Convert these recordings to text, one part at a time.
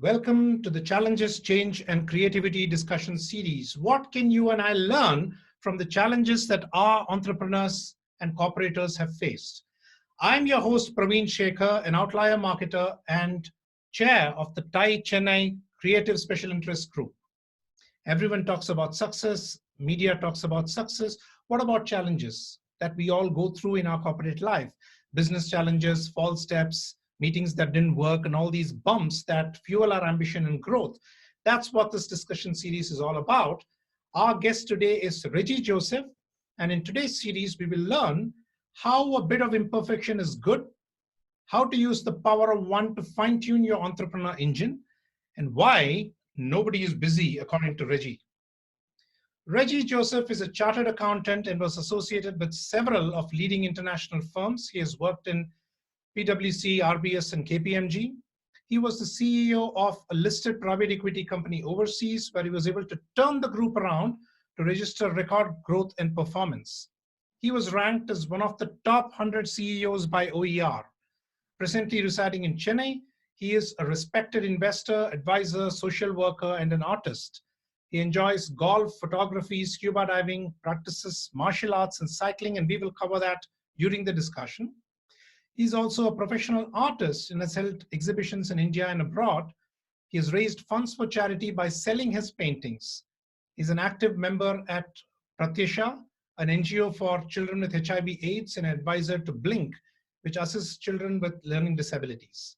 Welcome to the Challenges, Change and Creativity discussion series. What can you and I learn from the challenges that our entrepreneurs and corporators have faced? I'm your host, Praveen Shekhar, an outlier marketer and chair of the TiE Chennai Creative Special Interest Group. Everyone talks about success, media talks about success. What about challenges that we all go through in our corporate life? Business challenges, false steps, meetings that didn't work, and all these bumps that fuel our ambition and growth. That's what this discussion series is all about. Our guest today is Reji Joseph, and in today's series, we will learn how a bit of imperfection is good, how to use the power of one to fine-tune your entrepreneur engine, and why nobody is busy, according to Reji. Reji Joseph is a chartered accountant and was associated with several of leading international firms. He has worked in PwC, RBS, and KPMG. He was the CEO of a listed private equity company overseas, where he was able to turn the group around to register record growth and performance. He was ranked as one of the top 100 CEOs by OER. Presently residing in Chennai, he is a respected investor, advisor, social worker, and an artist. He enjoys golf, photography, scuba diving, practices martial arts and cycling, and we will cover that during the discussion. He's also a professional artist and has held exhibitions in India and abroad. He has raised funds for charity by selling his paintings. He's an active member at Pratyasha, an NGO for children with HIV/AIDS, and an advisor to Blink, which assists children with learning disabilities.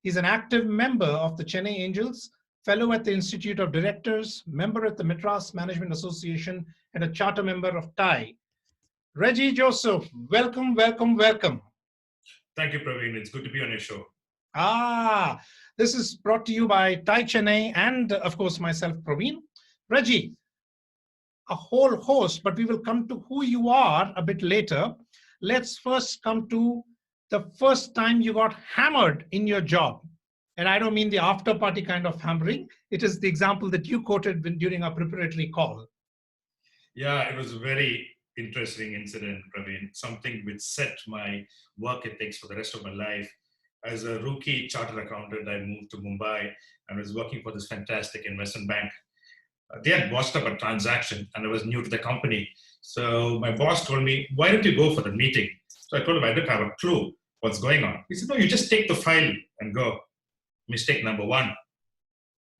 He's an active member of the Chennai Angels, fellow at the Institute of Directors, member at the Madras Management Association, and a charter member of TiE. Reji Joseph, welcome, welcome, welcome. Thank you, Praveen. It's good to be on your show. This is brought to you by TiE Chennai and, of course, myself, Praveen. Reji, a whole host, but we will come to who you are a bit later. Let's first come to the first time you got hammered in your job. And I don't mean the after party kind of hammering. It is the example that you quoted during our preparatory call. Yeah, it was a very interesting incident, Praveen. Something which set my work ethics for the rest of my life. As a rookie chartered accountant, I moved to Mumbai and was working for this fantastic investment bank. They had botched up a transaction and I was new to the company. So my boss told me, why don't you go for the meeting? So I told him I didn't have a clue what's going on. He said, no, you just take the file and go. Mistake number one,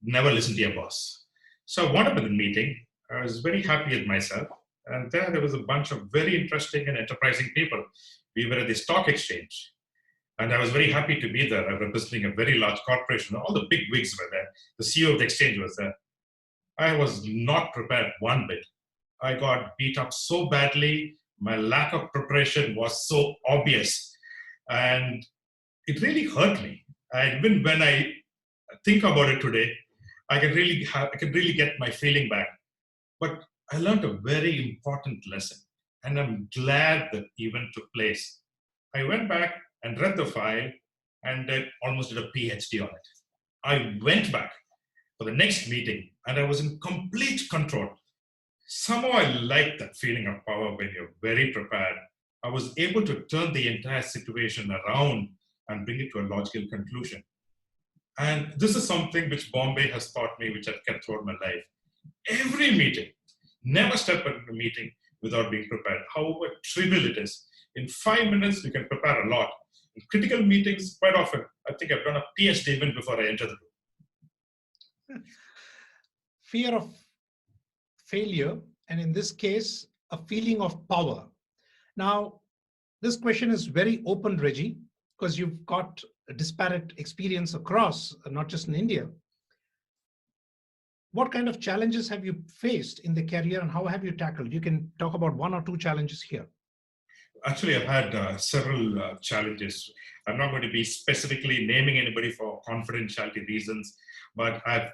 never listen to your boss. So I wound up in the meeting. I was very happy with myself. And there was a bunch of very interesting and enterprising people. We were at the stock exchange. And I was very happy to be there. I was representing a very large corporation. All the big wigs were there. The CEO of the exchange was there. I was not prepared one bit. I got beat up so badly. My lack of preparation was so obvious. And it really hurt me. And even when I think about it today, I can really get my feeling back. But I learned a very important lesson, and I'm glad that event took place. I went back and read the file, and I almost did a PhD on it. I went back for the next meeting, and I was in complete control. Somehow I like that feeling of power when you're very prepared. I was able to turn the entire situation around and bring it to a logical conclusion. And this is something which Bombay has taught me, which I've kept throughout my life. Every meeting, never step into a meeting without being prepared, however trivial it is. In 5 minutes, you can prepare a lot. In critical meetings, quite often, I think I've done a PhD even before I enter the room. Fear of failure, and in this case, a feeling of power. Now, this question is very open, Reji, because you've got a disparate experience across, not just in India. What kind of challenges have you faced in the career and how have you tackled? You can talk about one or two challenges here. Actually, I've had several challenges. I'm not going to be specifically naming anybody for confidentiality reasons, but I've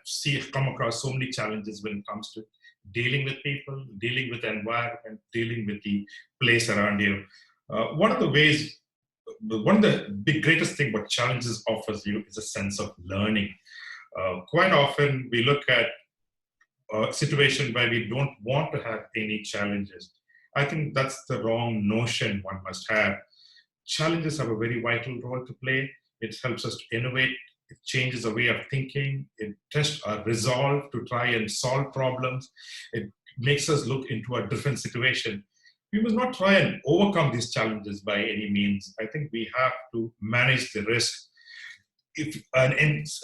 come across so many challenges when it comes to dealing with people, dealing with the environment, dealing with the place around you. One of the greatest thing what challenges offers you is a sense of learning. Quite often we look at a situation where we don't want to have any challenges. I think that's the wrong notion one must have. Challenges have a very vital role to play. It helps us to innovate. It changes our way of thinking. It tests our resolve to try and solve problems. It makes us look into a different situation. We must not try and overcome these challenges by any means. I think we have to manage the risk. If a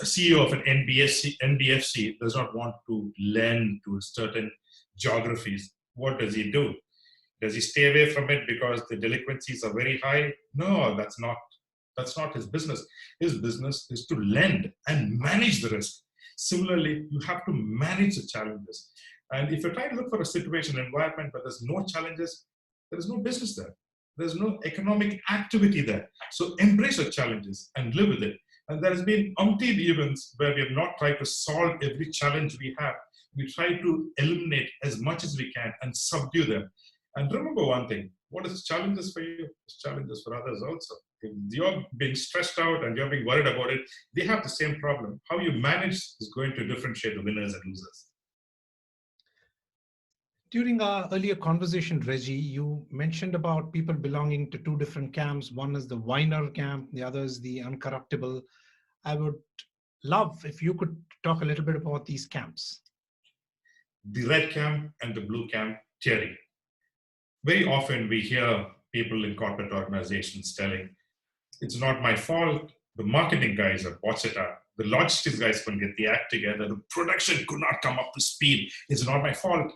CEO of an NBFC does not want to lend to certain geographies, what does he do? Does he stay away from it because the delinquencies are very high? No, that's not his business. His business is to lend and manage the risk. Similarly, you have to manage the challenges. And if you're trying to look for a situation, environment where there's no challenges, there is no business there. There's no economic activity there. So embrace your challenges and live with it. And there has been umpteen events where we have not tried to solve every challenge we have. We try to eliminate as much as we can and subdue them. And remember one thing, what is challenges for you is challenges for others also. If you're being stressed out and you're being worried about it, they have the same problem. How you manage is going to differentiate the winners and losers. During our earlier conversation, Reji, you mentioned about people belonging to two different camps. One is the whiner camp, the other is the uncorruptible. I would love if you could talk a little bit about these camps. The red camp and the blue camp theory. Very often we hear people in corporate organizations telling, it's not my fault, the marketing guys have botched it up, the logistics guys couldn't get the act together, the production could not come up to speed, it's not my fault.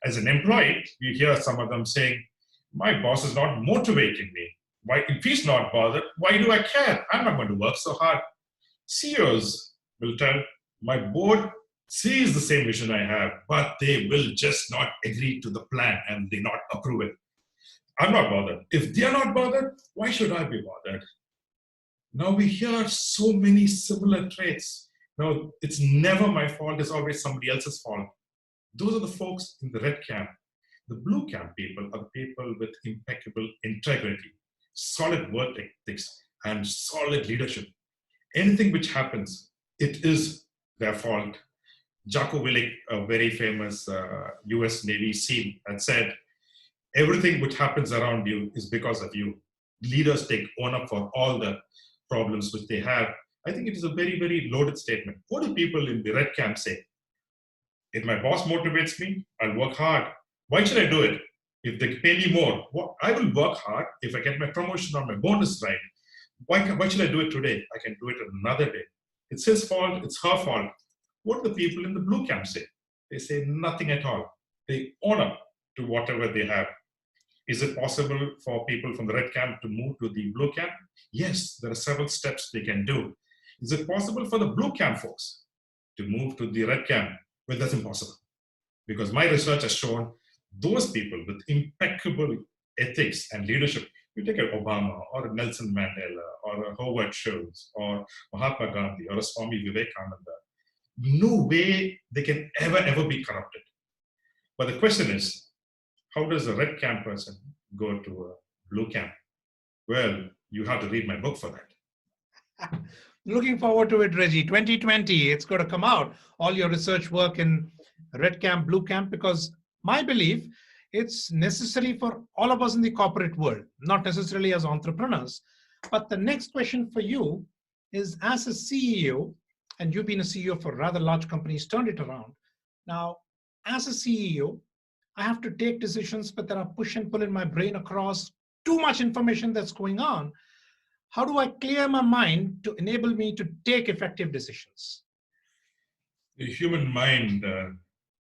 As an employee, you hear some of them saying, my boss is not motivating me. Why, if he's not bothered, why do I care? I'm not going to work so hard. CEOs will tell, my board sees the same vision I have, but they will just not agree to the plan and they not approve it. I'm not bothered. If they're not bothered, why should I be bothered? Now we hear so many similar traits. Now it's never my fault, it's always somebody else's fault. Those are the folks in the red camp. The blue camp people are people with impeccable integrity, solid work ethics, and solid leadership. Anything which happens, it is their fault. Jocko Willink, a very famous US Navy SEAL, had said, everything which happens around you is because of you. Leaders take ownership for all the problems which they have. I think it is a very, very loaded statement. What do people in the red camp say? If my boss motivates me, I'll work hard. Why should I do it? If they pay me more, I will work hard if I get my promotion or my bonus right. Why should I do it today? I can do it another day. It's his fault, it's her fault. What do the people in the blue camp say? They say nothing at all. They own up to whatever they have. Is it possible for people from the red camp to move to the blue camp? Yes, there are several steps they can do. Is it possible for the blue camp folks to move to the red camp? Well, that's impossible. Because my research has shown those people with impeccable ethics and leadership, you take an Obama or a Nelson Mandela or a Howard Schultz or Mahatma Gandhi or a Swami Vivekananda, no way they can ever be corrupted. But the question is, how does a red camp person go to a blue camp? Well, you have to read my book for that. Looking forward to it, Reji. 2020, it's going to come out. All your research work in red camp, blue camp, because my belief, it's necessary for all of us in the corporate world, not necessarily as entrepreneurs. But the next question for you is, as a CEO, and you've been a CEO for rather large companies, turned it around. Now, as a CEO, I have to take decisions, but there are push and pull in my brain across too much information that's going on. How do I clear my mind to enable me to take effective decisions? The human mind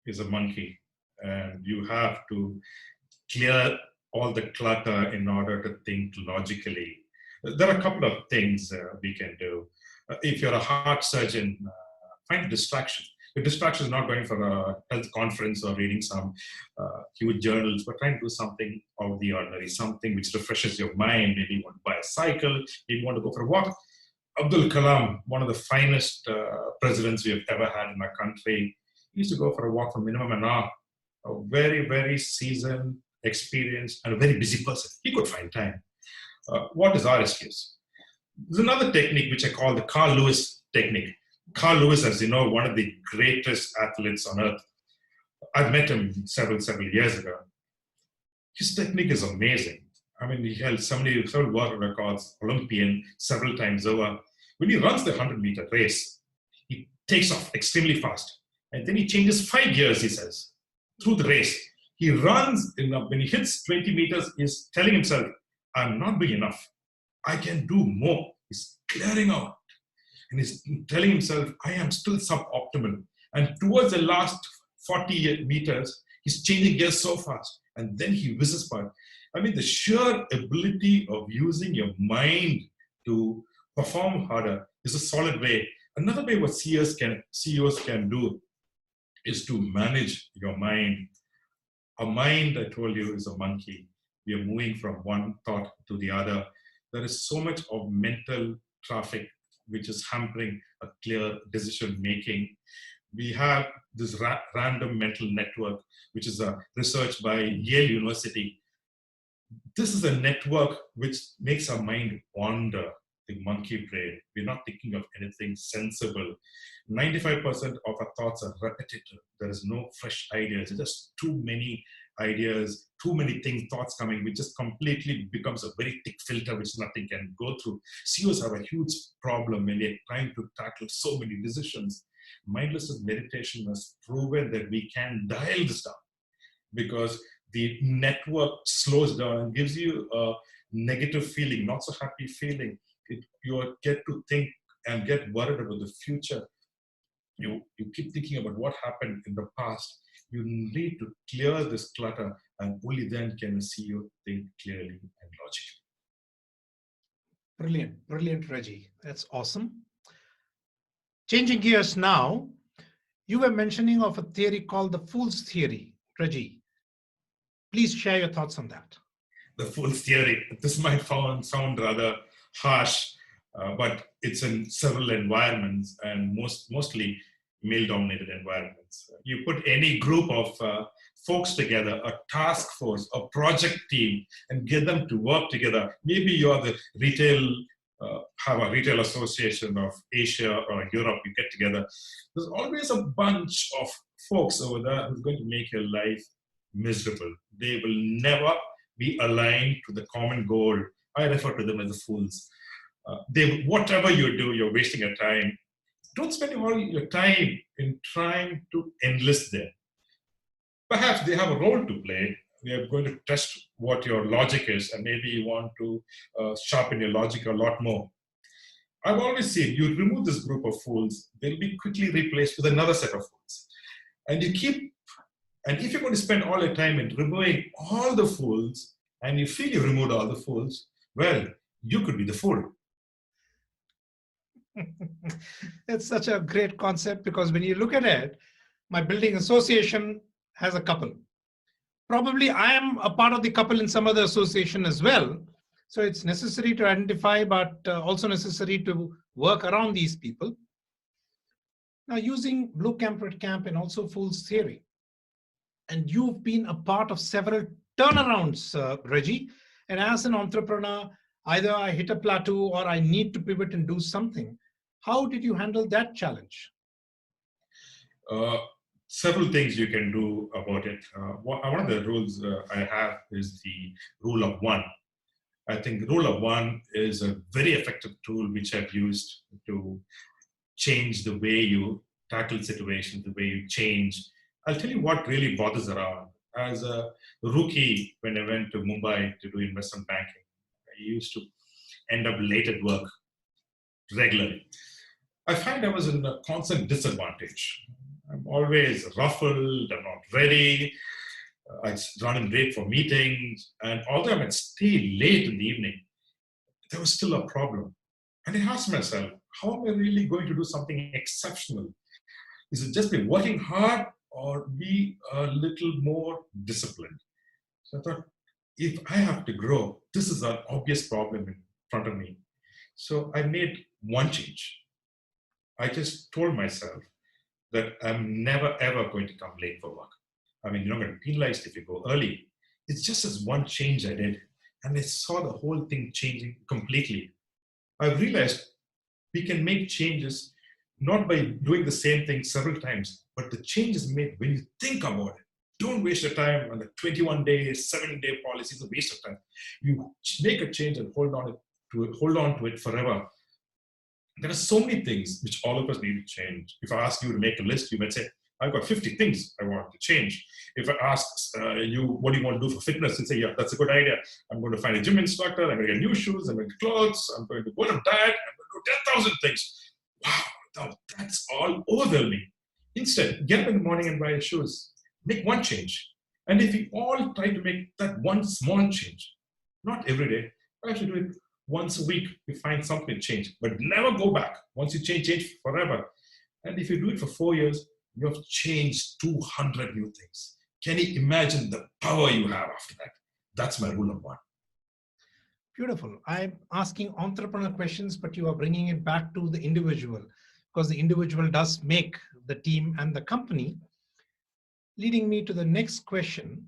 is a monkey, and you have to clear all the clutter in order to think logically. There are a couple of things we can do. If you're a heart surgeon, find a distraction. Your distraction is not going for a health conference or reading some huge journals, but trying to do something out of the ordinary, something which refreshes your mind. Maybe you want to buy a cycle, maybe you want to go for a walk. Abdul Kalam, one of the finest presidents we have ever had in our country, he used to go for a walk for minimum an hour. A very, very seasoned, experienced, and a very busy person. He could find time. What is our excuse? There's another technique which I call the Carl Lewis technique. Carl Lewis, as you know, one of the greatest athletes on earth. I've met him several years ago. His technique is amazing. I mean, he held several world records, Olympian, several times over. When he runs the 100-meter race, he takes off extremely fast. And then he changes 5 gears, he says, through the race. He runs, when he hits 20 meters, he's telling himself, I'm not doing enough. I can do more. He's clearing out. And he's telling himself, I am still suboptimal. And towards the last 40 meters, he's changing gears so fast. And then he whizzes by. I mean, the sheer ability of using your mind to perform harder is a solid way. Another way what CEOs can do is to manage your mind. A mind, I told you, is a monkey. We are moving from one thought to the other. There is so much of mental traffic which is hampering a clear decision making. We have this random mental network, which is a research by Yale University. This is a network which makes our mind wander, the monkey brain. We're not thinking of anything sensible. 95% of our thoughts are repetitive. There is no fresh ideas. It's just too many ideas, too many thoughts coming, which just completely becomes a very thick filter which nothing can go through. CEOs have a huge problem when they're trying to tackle so many decisions. Mindless meditation has proven that we can dial this down because the network slows down and gives you a negative feeling, not so happy feeling. You get to think and get worried about the future. You keep thinking about what happened in the past. You need to clear this clutter, and only then can a CEO think clearly and logically. Brilliant, brilliant, Reji. That's awesome. Changing gears now, you were mentioning of a theory called the Fool's Theory. Reji, please share your thoughts on that. The Fool's Theory. This might sound rather harsh, but it's in several environments and mostly male-dominated environments. You put any group of folks together, a task force, a project team, and get them to work together. Maybe you're the have a retail association of Asia or Europe, you get together. There's always a bunch of folks over there who's going to make your life miserable. They will never be aligned to the common goal. I refer to them as the fools. Whatever you do, you're wasting your time. Don't spend all your time in trying to enlist them. Perhaps they have a role to play. We are going to test what your logic is, and maybe you want to sharpen your logic a lot more. I've always seen you remove this group of fools, they'll be quickly replaced with another set of fools. And if you're going to spend all your time in removing all the fools, and you feel you removed all the fools, well, you could be the fool. It's such a great concept because when you look at it, my building association has a couple. Probably I am a part of the couple in some other association as well. So it's necessary to identify, but also necessary to work around these people. Now, using Blue Camp, Red Camp, and also Fool's Theory, and you've been a part of several turnarounds, Reji. And as an entrepreneur, either I hit a plateau or I need to pivot and do something. How did you handle that challenge? Several things you can do about it. One of the rules I have is the rule of one. I think rule of one is a very effective tool which I've used to change the way you tackle situations, the way you change. I'll tell you what really bothers around. As a rookie, when I went to Mumbai to do investment banking, I used to end up late at work regularly. I find I was in a constant disadvantage. I'm always ruffled, I'm not ready, I run late for meetings, and although I might stay late in the evening, there was still a problem. And I asked myself, how am I really going to do something exceptional? Is it just be working hard or be a little more disciplined? So I thought, if I have to grow, this is an obvious problem in front of me. So I made one change. I just told myself that I'm never ever going to come late for work. I mean, you're not going to be penalized if you go early. It's just as one change I did, and I saw the whole thing changing completely. I realized we can make changes not by doing the same thing several times, but the change is made when you think about it. Don't waste your time on the 21-day, 7-day policy. It's a waste of time. You make a change and hold on to it forever. There are so many things which all of us need to change. If I ask you to make a list, you might say, I've got 50 things I want to change. If I ask you, what do you want to do for fitness? You say, yeah, that's a good idea. I'm going to find a gym instructor. I'm going to get new shoes. I'm going to get clothes. I'm going to go on a diet. I'm going to do 10,000 things. Wow, now that's all overwhelming. Instead, get up in the morning and buy your shoes. Make one change. And if we all try to make that one small change, not every day, perhaps you do it once a week, you find something to change, but never go back. Once you change forever. And if you do it for 4 years, you have changed 200 new things. Can you imagine the power you have after that? That's my rule of one. Beautiful. I'm asking entrepreneur questions, but you are bringing it back to the individual, because the individual does make the team and the company. Leading me to the next question.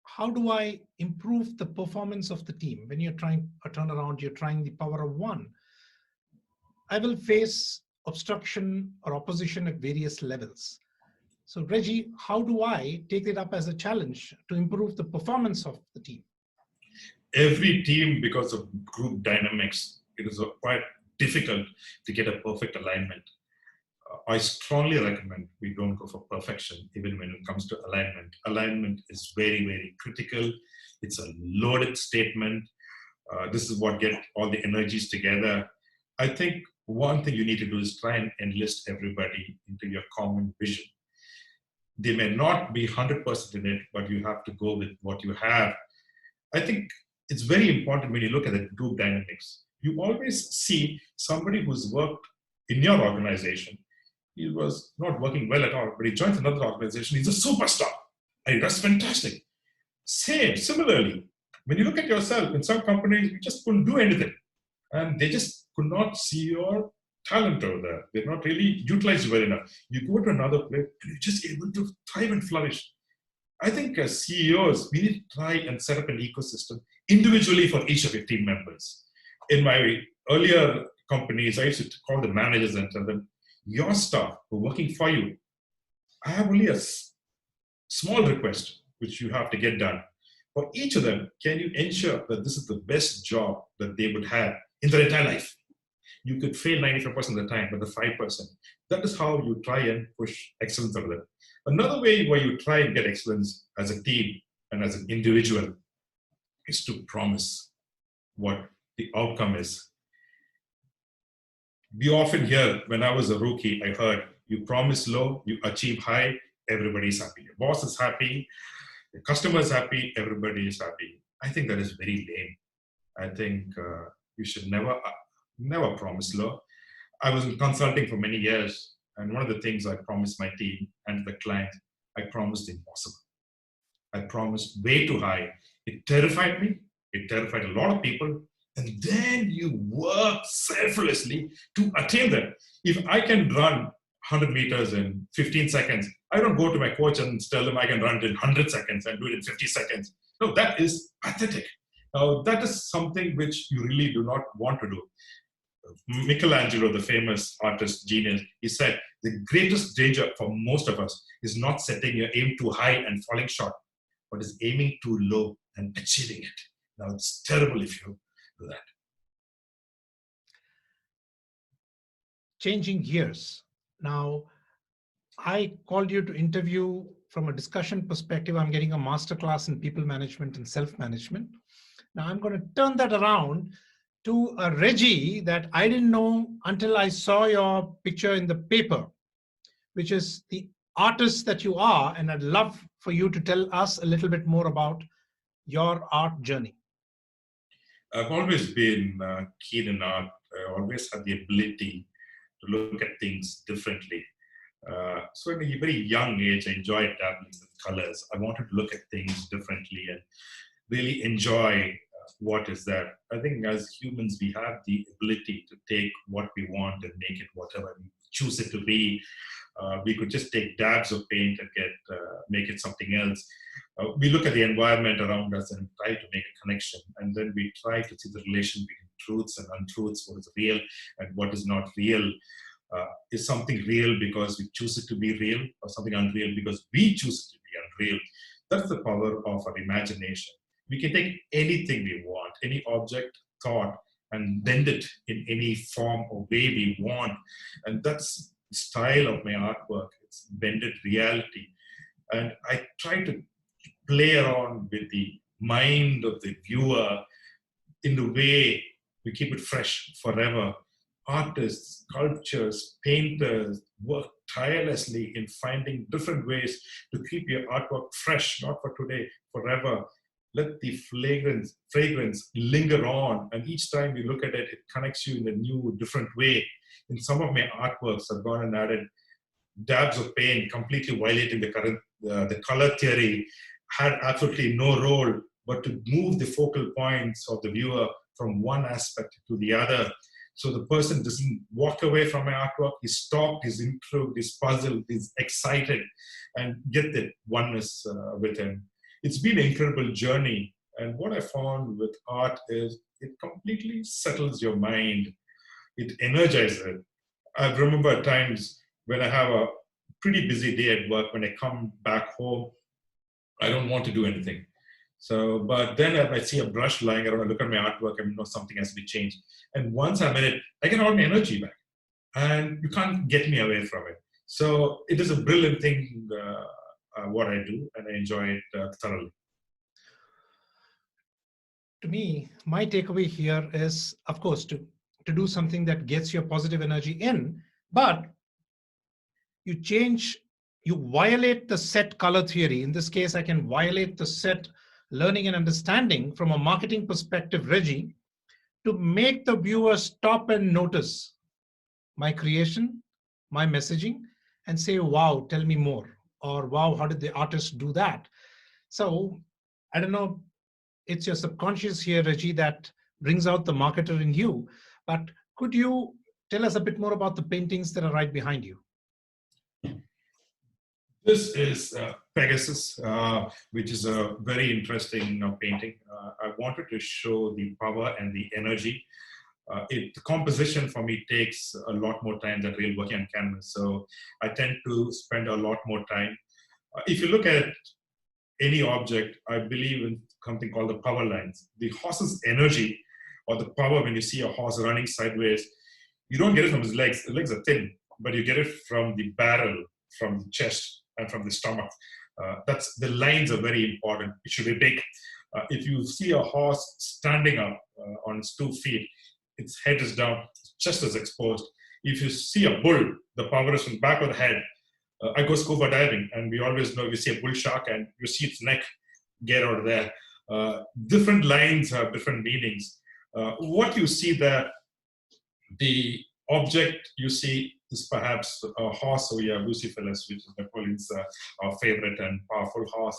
How do I improve the performance of the team? When you're trying a turnaround, you're trying the power of one. I will face obstruction or opposition at various levels. So Reji, how do I take it up as a challenge to improve the performance of the team? Every team, because of group dynamics, it is quite difficult to get a perfect alignment. I strongly recommend we don't go for perfection, even when it comes to alignment. Alignment is very, very critical. It's a loaded statement. This is what gets all the energies together. I think one thing you need to do is try and enlist everybody into your common vision. They may not be 100% in it, but you have to go with what you have. I think it's very important when you look at the group dynamics. You always see somebody who's worked in your organization. He was not working well at all, but he joins another organization. He's a superstar. And that's fantastic. Similarly, when you look at yourself, in some companies, you just couldn't do anything. And they just could not see your talent over there. They're not really utilized well enough. You go to another place and you're just able to thrive and flourish. I think as CEOs, we need to try and set up an ecosystem individually for each of your team members. In my earlier companies, I used to call the managers and tell them, your staff who are working for you, I have only a small request which you have to get done. For each of them, can you ensure that this is the best job that they would have in their entire life? You could fail 95% of the time, but the 5%, that is how you try and push excellence out of them. Another way where you try and get excellence as a team and as an individual is to promise what the outcome is. We often hear, when I was a rookie, I heard, you promise low, you achieve high, everybody's happy. Your boss is happy, your customer is happy, everybody is happy. I think that is very lame. I think you should never promise low. I was in consulting for many years, and one of the things I promised my team and the client, I promised impossible. I promised way too high. It terrified me. It terrified a lot of people. And then you work selflessly to attain that. If I can run 100 meters in 15 seconds, I don't go to my coach and tell them I can run it in 100 seconds and do it in 50 seconds. No, that is pathetic. Now, that is something which you really do not want to do. Michelangelo, the famous artist, genius, he said, the greatest danger for most of us is not setting your aim too high and falling short, but is aiming too low and achieving it. Now, it's terrible if you do that. Changing gears. Now, I called you to interview from a discussion perspective. I'm getting a masterclass in people management and self-management. Now I'm going to turn that around to a Reji that I didn't know until I saw your picture in the paper, which is the artist that you are. And I'd love for you to tell us a little bit more about your art journey. I've always been keen in art. I always had the ability to look at things differently. So at a very young age, I enjoyed dabbling with colors. I wanted to look at things differently and really enjoy what is there. I think as humans, we have the ability to take what we want and make it whatever we choose it to be. We could just take dabs of paint and make it something else. We look at the environment around us and try to make a connection. And then we try to see the relation between truths and untruths, what is real and what is not real. Is something real because we choose it to be real, or something unreal because we choose it to be unreal? That's the power of our imagination. We can take anything we want, any object, thought, and bend it in any form or way we want. And that's the style of my artwork. It's bended reality. And I try to play around with the mind of the viewer in the way we keep it fresh forever. Artists, sculptors, painters work tirelessly in finding different ways to keep your artwork fresh, not for today, forever. Let the fragrance linger on, and each time you look at it, it connects you in a new, different way. In some of my artworks, I've gone and added dabs of paint, completely violating the color theory, had absolutely no role but to move the focal points of the viewer from one aspect to the other. So the person doesn't walk away from my artwork, he's stopped, he's intrigued, he's puzzled, he's excited, and get the oneness with him. It's been an incredible journey. And what I found with art is it completely settles your mind. It energizes it. I remember at times when I have a pretty busy day at work, when I come back home, I don't want to do anything. So, but then if I see a brush lying around, I look at my artwork, I know something has to be changed. And once I'm in it, I get all my energy back. And you can't get me away from it. So it is a brilliant thing, what I do, and I enjoy it thoroughly. To me, my takeaway here is, of course, to do something that gets your positive energy in, but you violate the set color theory. In this case, I can violate the set learning and understanding from a marketing perspective, Reji, to make the viewer stop and notice my creation, my messaging, and say, wow, tell me more. Or wow, how did the artist do that? So I don't know, it's your subconscious here, Reji, that brings out the marketer in you. But could you tell us a bit more about the paintings that are right behind you? This is Pegasus, which is a very interesting painting. I wanted to show the power and the energy. The composition for me takes a lot more time than real working on canvas. So I tend to spend a lot more time. If you look at any object, I believe in something called the power lines. The horse's energy or the power when you see a horse running sideways, you don't get it from his legs. The legs are thin, but you get it from the barrel, from the chest, and from the stomach. The lines are very important. It should be big. If you see a horse standing up on its 2 feet, its head is down, chest is exposed. If you see a bull, the power is from the back of the head. I go scuba diving, and we always know if you see a bull shark and you see its neck, get out of there. Different lines have different meanings. What you see there, the object you see is perhaps a horse, or yeah, Bucephalus, which is Napoleon's favorite and powerful horse.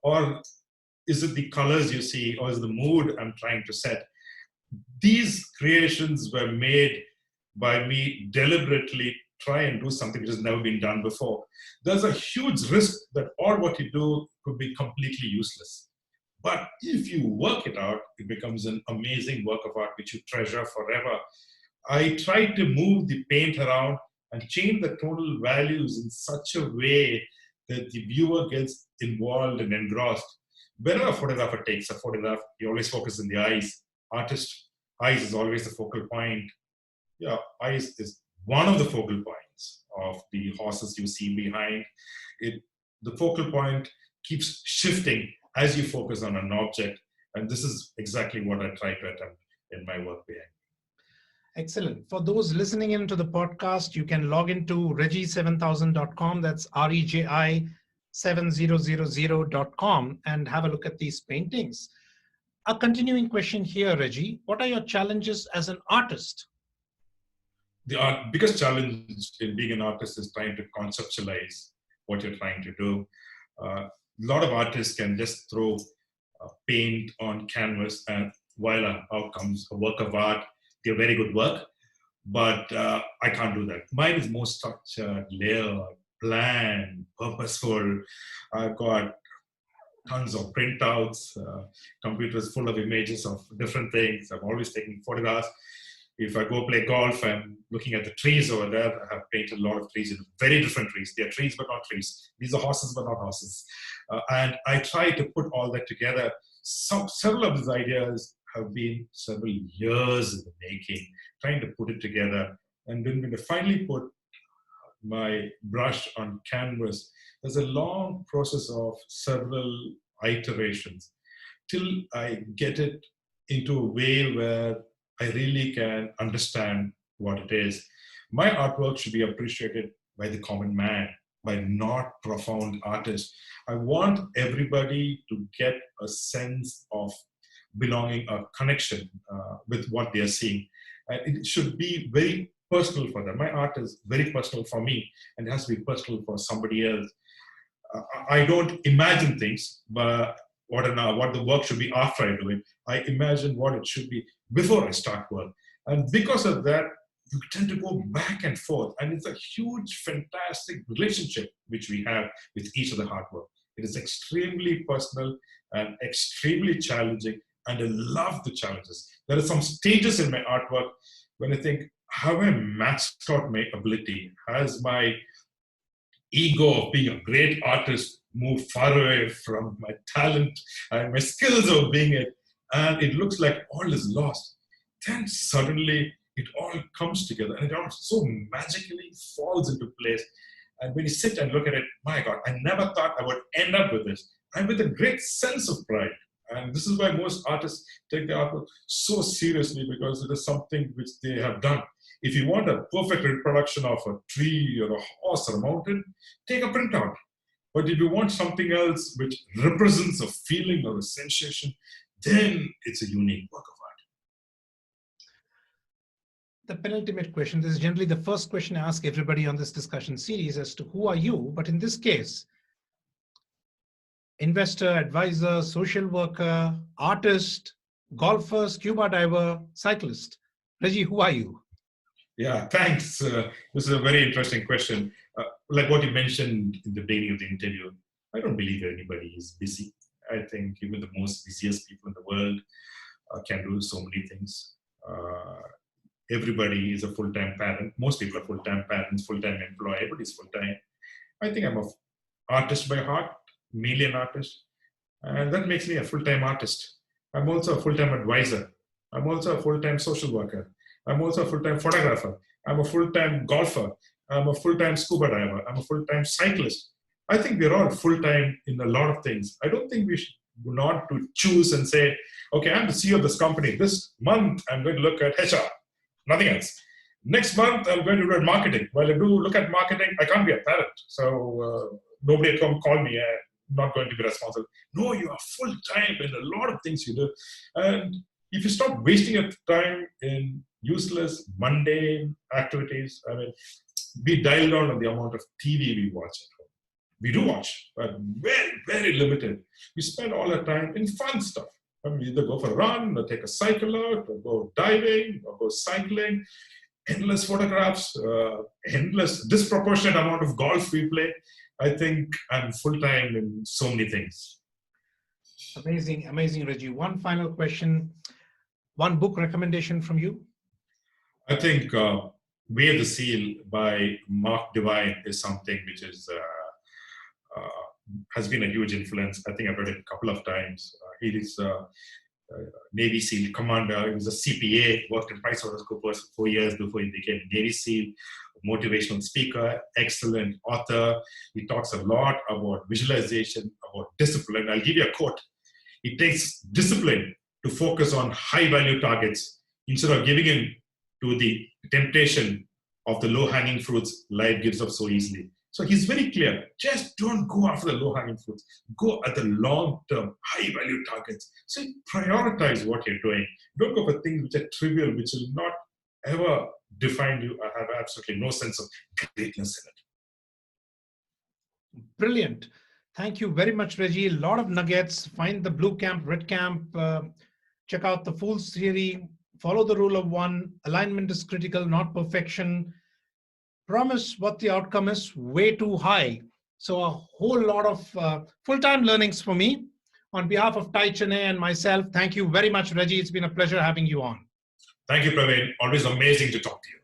Or is it the colors you see, or is it the mood I'm trying to set? These creations were made by me deliberately try and do something which has never been done before. There's a huge risk that all what you do could be completely useless. But if you work it out, it becomes an amazing work of art which you treasure forever. I try to move the paint around and change the tonal values in such a way that the viewer gets involved and engrossed. Whenever a photographer takes a photograph, he always focuses on the eyes. Artist, eyes is always the focal point. Yeah, eyes is one of the focal points of the horses you see behind it. The focal point keeps shifting as you focus on an object. And this is exactly what I try to attempt in my work behind. Excellent. For those listening into the podcast, you can log into reji7000.com. That's REJI7000.com and have a look at these paintings. A continuing question here, Reji. What are your challenges as an artist? The biggest challenge in being an artist is trying to conceptualize what you're trying to do. A lot of artists can just throw paint on canvas and voila, out comes a work of art. They're very good work, but I can't do that. Mine is more structured, layered, planned, purposeful. I've got tons of printouts, computers full of images of different things. I'm always taking photographs. If I go play golf, I'm looking at the trees over there. I have painted a lot of trees, very different trees. They're trees, but not trees. These are horses, but not horses. And I try to put all that together. Several of these ideas have been several years in the making, trying to put it together. And then when I finally put my brush on canvas, there's a long process of several iterations till I get it into a way where I really can understand what it is. My artwork should be appreciated by the common man, by not profound artists. I want everybody to get a sense of belonging, a connection with what they are seeing. And it should be very personal for them. My art is very personal for me, and it has to be personal for somebody else. I don't imagine things, but what the work should be after I do it. I imagine what it should be before I start work. And because of that, you tend to go back and forth. And it's a huge, fantastic relationship which we have with each of the artwork. It is extremely personal and extremely challenging. And I love the challenges. There are some stages in my artwork when I think, have I maxed out my ability? Has my ego of being a great artist moved far away from my talent and my skills of being it? And it looks like all is lost. Then suddenly it all comes together and it all so magically falls into place. And when you sit and look at it, my God, I never thought I would end up with this. And with a great sense of pride. And this is why most artists take their artwork so seriously, because it is something which they have done. If you want a perfect reproduction of a tree or a horse or a mountain, take a printout. But if you want something else which represents a feeling or a sensation, then it's a unique work of art. The penultimate question, this is generally the first question I ask everybody on this discussion series as to who are you? But in this case, investor, advisor, social worker, artist, golfer, scuba diver, cyclist. Reji, who are you? Yeah, thanks. This is a very interesting question. Like what you mentioned in the beginning of the interview, I don't believe anybody is busy. I think even the most busiest people in the world can do so many things. Everybody is a full-time parent. Most people are full-time parents, full-time employee. Everybody's full-time. I think I'm an artist by heart, mainly an artist. And that makes me a full-time artist. I'm also a full-time advisor. I'm also a full-time social worker. I'm also a full-time photographer. I'm a full-time golfer. I'm a full-time scuba diver. I'm a full-time cyclist. I think we're all full-time in a lot of things. I don't think we should not to choose and say, okay, I'm the CEO of this company. This month, I'm going to look at HR, nothing else. Next month, I'm going to do marketing. While I do look at marketing, I can't be a parent. So nobody come call me. I'm not going to be responsible. No, you are full-time in a lot of things you do. And if you stop wasting your time in useless, mundane activities, I mean, we dial down on the amount of TV we watch at home. We do watch, but very, very limited. We spend all our time in fun stuff. I mean, either go for a run, or take a cycle out, or go diving, or go cycling. Endless photographs, endless, disproportionate amount of golf we play. I think I'm full-time in so many things. Amazing, amazing, Reji. One final question. One book recommendation from you? I think Way of the Seal by Mark Devine is something which is has been a huge influence. I think I've read it a couple of times. He is a Navy SEAL commander. He was a CPA, worked in PricewaterhouseCoopers for 4 years before he became a Navy SEAL. Motivational speaker, excellent author. He talks a lot about visualization, about discipline. I'll give you a quote. It takes discipline to focus on high-value targets instead of giving in to the temptation of the low-hanging fruits life gives up so easily. So he's very clear. Just don't go after the low-hanging fruits. Go at the long-term, high-value targets. So prioritize what you're doing. Don't go for things which are trivial, which will not ever define you or have absolutely no sense of greatness in it. Brilliant. Thank you very much, Reji. A lot of nuggets. Find the blue camp, red camp. Check out the Fool's Theory. Follow the rule of one. Alignment is critical, not perfection. Promise what the outcome is way too high. So a whole lot of full-time learnings for me. On behalf of TiE Chennai and myself, thank you very much, Reji. It's been a pleasure having you on. Thank you, Praveen. Always amazing to talk to you.